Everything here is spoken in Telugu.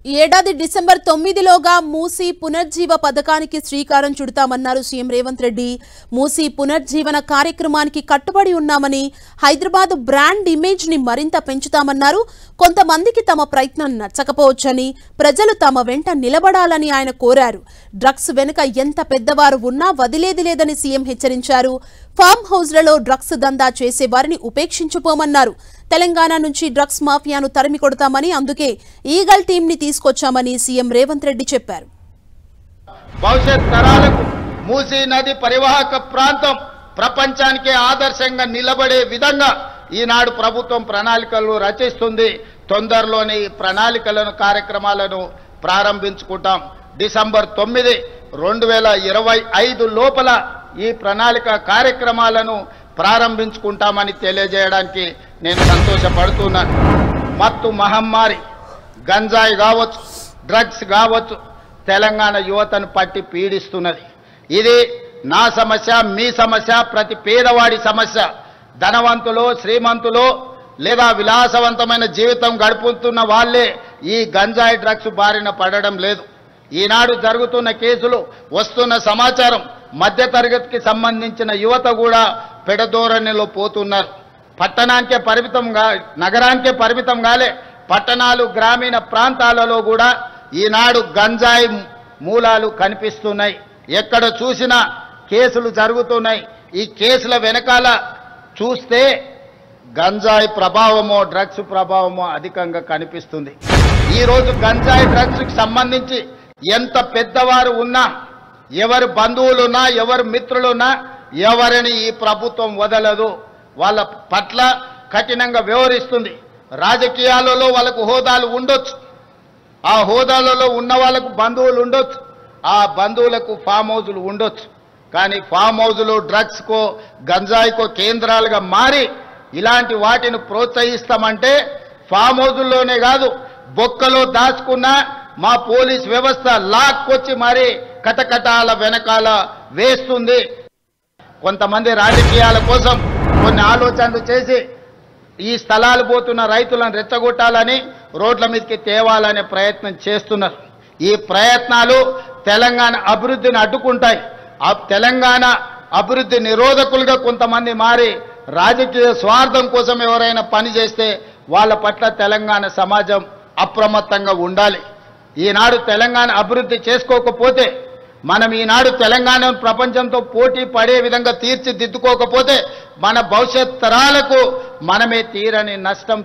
ఈ ఏడాది డిసెంబర్ 9లోగా మూసీ పునర్జీవ పథకానికి శ్రీకారం చుడతామన్నారు సీఎం రేవంత్ రెడ్డి. మూసీ పునర్జీవన కార్యక్రమానికి కట్టుబడి ఉన్నామని, హైదరాబాద్ బ్రాండ్ ఇమేజ్ ని మరింత పెంచుతామన్నారు. కొంతమందికి తమ ప్రయత్నం నచ్చకపోవచ్చని, ప్రజలు తమ వెంట నిలబడాలని ఆయన కోరారు. డ్రగ్స్ వెనుక ఎంత పెద్దవారు ఉన్నా వదిలేది లేదని సీఎం హెచ్చరించారు. ఫామ్ హౌస్లలో డ్రగ్స్ దందా చేసే వారిని ఉపేక్షించుకోమన్నారు. తెలంగాణ నుంచి డ్రగ్స్ మాఫియాను తరిమి కొడతామని, అందుకే ఈగల్ టీమ్ ని తీసుకొచ్చామని సీఎం రేవంత్ రెడ్డి చెప్పారు. భవిష్యత్ తరాలకు మూసీ నది పరివాహక ప్రాంతం ప్రపంచానికి ఆదర్శంగా నిలబడే విధంగా ఈనాడు ప్రభుత్వం ప్రణాళికలు రచిస్తుంది. తొందరలోనే ఈ ప్రణాళికలను కార్యక్రమాలను ప్రారంభించుకుంటాం. డిసెంబర్ 9, 2025 లోపల ఈ ప్రణాళిక కార్యక్రమాలను ప్రారంభించుకుంటామని తెలియజేయడానికి నేను సంతోషపడుతున్నాను. మత్తు మహమ్మారి గంజాయి కావచ్చు, డ్రగ్స్ కావచ్చు, తెలంగాణ యువతను పట్టి పీడిస్తున్నది. ఇది నా సమస్య, మీ సమస్య, ప్రతి పేదవాడి సమస్య. ధనవంతులు, శ్రీమంతులు లేదా విలాసవంతమైన జీవితం గడుపుతున్న వాళ్ళే ఈ గంజాయి డ్రగ్స్ బారిన పడడం లేదు. ఈనాడు జరుగుతున్న కేసులు, వస్తున్న సమాచారం, మధ్యతరగతికి సంబంధించిన యువత కూడా పెడధోరణిలో పోతున్నారు. పట్టణానికే పరిమితంగా, నగరానికే పరిమితం కాలే, పట్టణాలు, గ్రామీణ ప్రాంతాలలో కూడా ఈనాడు గంజాయి మూలాలు కనిపిస్తున్నాయి. ఎక్కడ చూసినా కేసులు జరుగుతున్నాయి. ఈ కేసుల వెనకాల చూస్తే గంజాయి ప్రభావమో, డ్రగ్స్ ప్రభావమో అధికంగా కనిపిస్తుంది. ఈరోజు గంజాయి డ్రగ్స్కి సంబంధించి ఎంత పెద్దవారు ఉన్నా, ఎవరి బంధువులున్నా, ఎవరి మిత్రులున్నా, ఎవరిని ఈ ప్రభుత్వం వదలదు. వాళ్ళ పట్ల కఠినంగా వ్యవహరిస్తుంది. రాజకీయాలలో వాళ్ళకు హోదాలు ఉండొచ్చు, ఆ హోదాలలో ఉన్న వాళ్ళకు బంధువులు ఉండొచ్చు, ఆ బంధువులకు ఫామ్ హౌజులు ఉండొచ్చు. కానీ ఫామ్ హౌజులు డ్రగ్స్కో, గంజాయికో కేంద్రాలుగా మారి ఇలాంటి వాటిని ప్రోత్సహిస్తామంటే ఫామ్ హౌజుల్లోనే కాదు, బొక్కలో దాచుకున్న మా పోలీస్ వ్యవస్థ లాక్కొచ్చి మరి కటకటాల వెనకాల వేస్తుంది. కొంతమంది రాజకీయాల కోసం కొన్ని ఆలోచనలు చేసి ఈ స్థలాలు పోతున్న రైతులను రెచ్చగొట్టాలని, రోడ్ల మీదకి తేవాలనే ప్రయత్నం చేస్తున్నారు. ఈ ప్రయత్నాలు తెలంగాణ అభివృద్ధిని అడ్డుకుంటాయి. తెలంగాణ అభివృద్ధి నిరోధకులుగా కొంతమంది మారి రాజకీయ స్వార్థం కోసం ఎవరైనా పని చేస్తే వాళ్ళ పట్ల తెలంగాణ సమాజం అప్రమత్తంగా ఉండాలి. ఈనాడు తెలంగాణ అభివృద్ధి చేసుకోకపోతే, మనం ఈనాడు తెలంగాణను ప్రపంచంతో పోటీ పడే విధంగా తీర్చిదిద్దుకోకపోతే మన భవిష్యత్ తరాలకు మనమే తీరని నష్టం